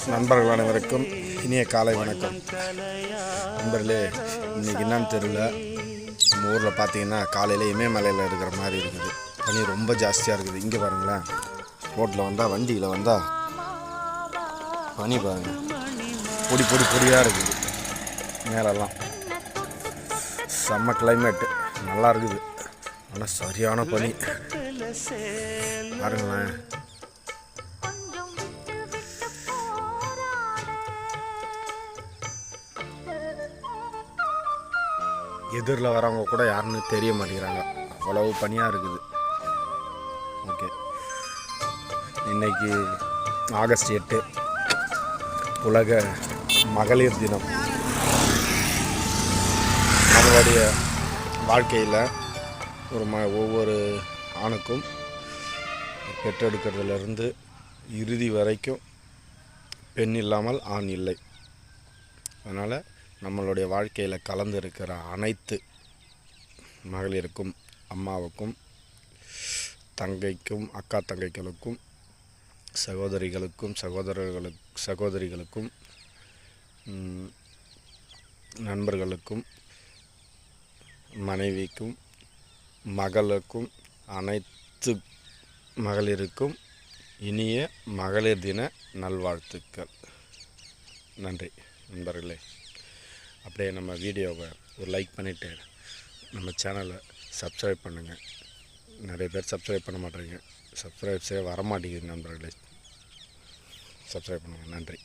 நண்பர்கள் அனைவருக்கும் இனிய காலை வணக்கம். நண்பர்களே, இன்றைக்கி என்னன்னு தெரியல, நம்ம ஊரில் பார்த்தீங்கன்னா காலையில் இமயமலையில் இருக்கிற மாதிரி இருக்குது. பனி ரொம்ப ஜாஸ்தியாக இருக்குது. இங்கே பாருங்களேன், ரோட்டில் வந்தால் வண்டியில் வந்தால் பனி பாருங்கள், பொடியாக இருக்குது. மேலெல்லாம் செம்ம கிளைமேட்டு நல்லா இருக்குது. ஆனால் சரியான பனி பாருங்களேன். எதிரில் வரவங்க கூட யாருன்னு தெரிய மாட்டேங்கிறாங்க, அவ்வளவு பனியாக இருக்குது. ஓகே, இன்றைக்கி ஆகஸ்ட் 8 உலக மகளிர் தினம். நம்மளுடைய வாழ்க்கையில் ஒவ்வொரு ஆணுக்கும் பெற்றெடுக்கிறதுலேருந்து இறுதி வரைக்கும் பெண் இல்லாமல் ஆண் இல்லை. அதனால் நம்மளுடைய வாழ்க்கையில் கலந்து இருக்கிற அனைத்து மகளிருக்கும், அம்மாவுக்கும், தங்கைக்கும், அக்கா தங்கைகளுக்கும், சகோதரிகளுக்கும், சகோதரிகளுக்கும், நண்பர்களுக்கும், மனைவிக்கும், மகளுக்கும், அனைத்து மகளிருக்கும் இனிய மகளிர் தின நல்வாழ்த்துக்கள். நன்றி நண்பர்களே. அப்படியே நம்ம வீடியோவை ஒரு லைக் பண்ணிவிட்டு நம்ம சேனலை சப்ஸ்கிரைப் பண்ணுங்கள். நிறைய பேர் சப்ஸ்கிரைப் பண்ண மாட்டேறீங்க, சப்ஸ்கிரைப்ஸே வரமாட்டேங்குது. நண்பர்களே, சப்ஸ்கிரைப் பண்ணுங்கள். நன்றி.